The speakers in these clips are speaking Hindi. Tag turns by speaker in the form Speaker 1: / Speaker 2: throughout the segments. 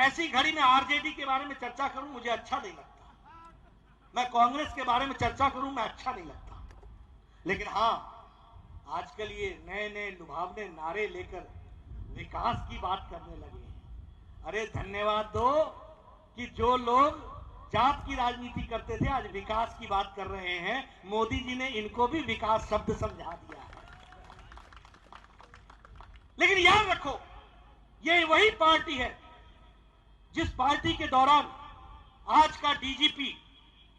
Speaker 1: ऐसी घड़ी में आरजेडी के बारे में चर्चा करूं मुझे अच्छा नहीं लगता, मैं कांग्रेस के बारे में चर्चा करूं मैं अच्छा नहीं लगता, लेकिन हाँ आजकल ये नए नए लुभावने नारे लेकर विकास की बात करने लगे हैं। अरे धन्यवाद दो कि जो लोग जात की राजनीति करते थे आज विकास की बात कर रहे हैं। मोदी जी ने इनको भी विकास शब्द समझा दिया है। लेकिन याद रखो ये वही पार्टी है जिस पार्टी के दौरान आज का डीजीपी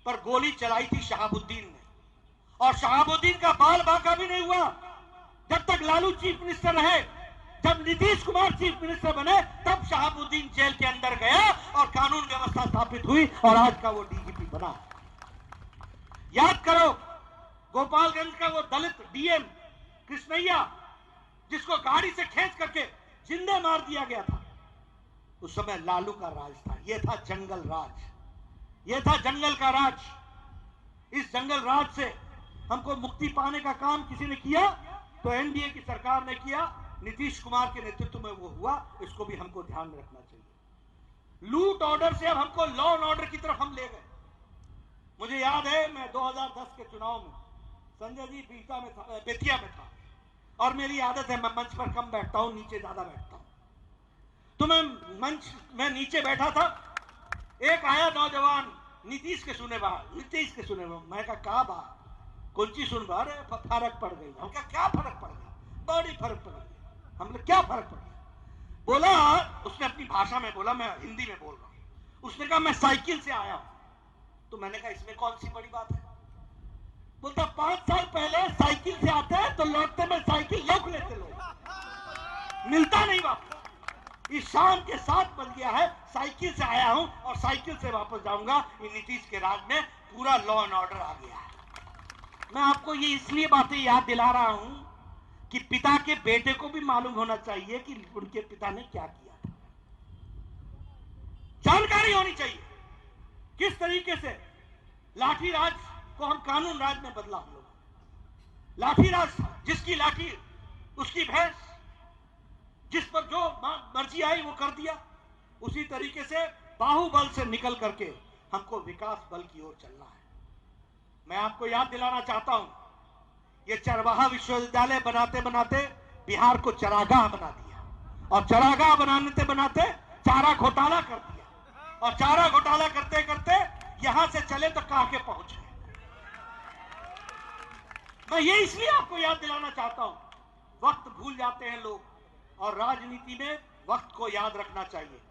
Speaker 1: पर गोली चलाई थी शहाबुद्दीन ने, और शहाबुद्दीन का बाल बांका भी नहीं हुआ जब तक लालू चीफ मिनिस्टर रहे। जब नीतीश कुमार चीफ मिनिस्टर बने तब शहाबुद्दीन जेल के अंदर गया और कानून व्यवस्था स्थापित हुई और आज का वो डीजीपी बना। याद करो गोपालगंज का वो दलित डीएम कृष्णैया जिसको गाड़ी से खींच करके जिंदा मार दिया गया था, उस समय लालू का राज था। ये था जंगल राज, ये था जंगल का राज। इस जंगल राज से हमको मुक्ति पाने का काम किसी ने किया तो एनडीए की सरकार ने किया, नीतीश कुमार के नेतृत्व में वो हुआ। इसको भी हमको ध्यान में रखना चाहिए। लूट ऑर्डर से अब हमको लॉ एंड ऑर्डर की तरफ हम ले गए। मुझे याद है मैं 2010 के चुनाव में संजय जी बेतिया में था और मेरी आदत है मैं मंच पर कम बैठता हूं, नीचे ज्यादा बैठता हूं। तो मैं मंच में नीचे बैठा था, एक आया नौजवान नीतीश के सुने बा, नीतीश के सुने बा। मैं कहा बा कौन चीज सुन बा? फर्क पड़ गई। हम क्या फर्क पड़ गया? बड़ी फर्क पड़ गई। हमने क्या फर्क पड़ गया? बोला, उसने अपनी भाषा में बोला, मैं हिंदी में बोल रहा हूं। उसने कहा मैं साइकिल से आया हूं। तो मैंने कहा इसमें कौन सी बड़ी बात है? बोलता 5 साल पहले साइकिल से आते हैं तो लौटते में साइकिल लौट लेते लोग, मिलता नहीं वापस। इस शाम के साथ बन गया है, साइकिल से आया हूं और साइकिल से वापस जाऊंगा। ये नीतीश के राज में पूरा लॉ एंड ऑर्डर आ गया है। मैं आपको ये इसलिए बातें याद दिला रहा हूं कि पिता के बेटे को भी मालूम होना चाहिए कि उनके पिता ने क्या किया था। जानकारी होनी चाहिए किस तरीके से लाठी राज को हम कानून राज में बदला। हम लोग लाठी राज, जिसकी लाठी उसकी भैंस, जिस पर जो मर्जी आई वो कर दिया। उसी तरीके से बाहुबल से निकल करके हमको विकास बल की ओर चलना है। मैं आपको याद दिलाना चाहता हूं, ये चरवाहा विश्वविद्यालय बनाते बनाते बिहार को चरागाह बना दिया, और चरागाह बनाते बनाते चारा घोटाला कर दिया, और चारा घोटाला करते करते यहां से चले तो कहां के पहुंचे। मैं ये इसलिए आपको याद दिलाना चाहता हूं। वक्त भूल जाते हैं लोग, और राजनीति में वक्त को याद रखना चाहिए।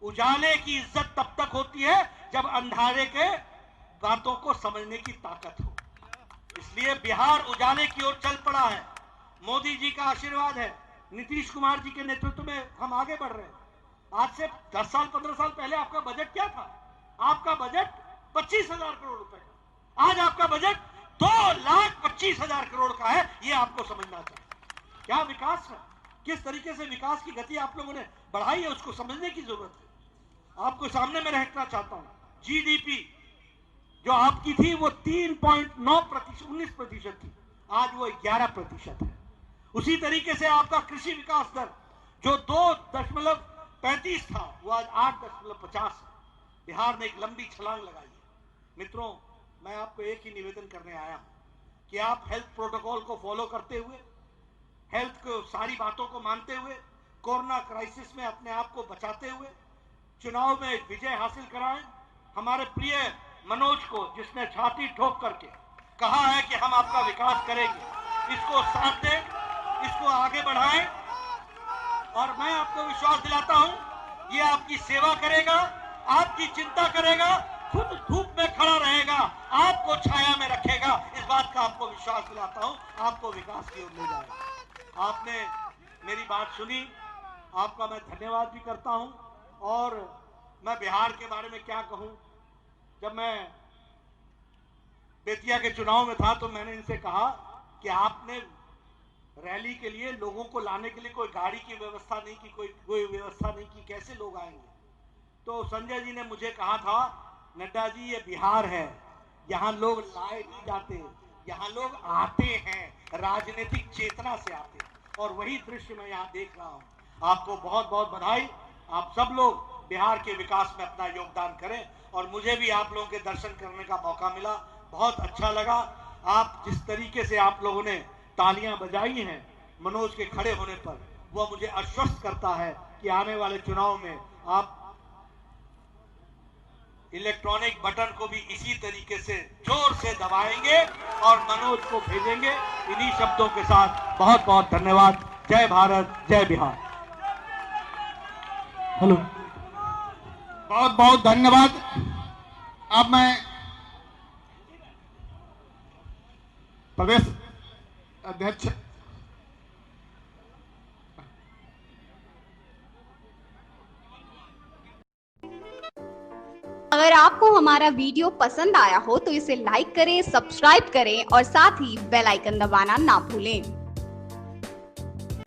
Speaker 1: उजाले की इज्जत तब तक होती है जब अंधारे के बातों को समझने की ताकत हो। इसलिए बिहार उजाले की ओर चल पड़ा है। मोदी जी का आशीर्वाद है, नीतीश कुमार जी के नेतृत्व में हम आगे बढ़ रहे हैं। आज से 10 साल 15 साल पहले आपका बजट क्या था? आपका बजट 25,000 करोड़ रुपए का। आज आपका बजट 2,25,000 करोड़ का है। यह आपको समझना चाहिए। क्या विकास है, किस तरीके से विकास की गति आप लोगों ने बढ़ाई है, उसको समझने की जरूरत है। आपको सामने में रखना चाहता हूं, जीडीपी जो आपकी थी वो 3.19% थी, आज वो 11% है। उसी तरीके से आपका कृषि विकास दर जो 2.35 था वो आज 8.50 है। बिहार ने एक लंबी छलांग लगाई है। मित्रों, मैं आपको एक ही निवेदन करने आया हूं कि आप हेल्थ प्रोटोकॉल को फॉलो करते हुए, हेल्थ को सारी बातों को मानते हुए, कोरोना क्राइसिस में अपने आप को बचाते हुए चुनाव में विजय हासिल कराएं। हमारे प्रिय मनोज को, जिसने छाती ठोक करके कहा है कि हम आपका विकास करेंगे, इसको साथ दें, इसको आगे बढ़ाएं। और मैं आपको विश्वास दिलाता हूं ये आपकी सेवा करेगा, आपकी चिंता करेगा, खुद धूप में खड़ा रहेगा, आपको छाया में रखेगा। इस बात का आपको विश्वास दिलाता हूं, आपको विकास की ओर ले जाएगा। आपने मेरी बात सुनी, आपका मैं धन्यवाद भी करता हूं। और मैं बिहार के बारे में क्या कहूं, जब मैं बेतिया के चुनाव में था तो मैंने इनसे कहा कि आपने रैली के लिए लोगों को लाने के लिए कोई गाड़ी की व्यवस्था नहीं की, कोई व्यवस्था नहीं की, कैसे लोग आएंगे? तो संजय जी ने मुझे कहा था, नड्डा जी ये बिहार है, यहाँ लोग लाए नहीं जाते, यहाँ लोग आते हैं, राजनीतिक चेतना से आते हैं। और वही दृश्य मैं यहाँ देख रहा हूँ। आपको बहुत बहुत बधाई। आप सब लोग बिहार के विकास में अपना योगदान करें। और मुझे भी आप लोगों के दर्शन करने का मौका मिला, बहुत अच्छा लगा। आप जिस तरीके से आप लोगों ने तालियां बजाई हैं मनोज के खड़े होने पर, वह मुझे आश्वस्त करता है कि आने वाले चुनाव में आप इलेक्ट्रॉनिक बटन को भी इसी तरीके से जोर से दबाएंगे और मनोज को भेजेंगे। इन्हीं शब्दों के साथ बहुत बहुत धन्यवाद। जय भारत, जय बिहार।
Speaker 2: हेलो, बहुत बहुत धन्यवाद। अब मैं प्रदेश अध्यक्ष
Speaker 3: अगर आपको हमारा वीडियो पसंद आया हो तो इसे लाइक करें, सब्सक्राइब करें और साथ ही बेल आइकन दबाना ना भूलें।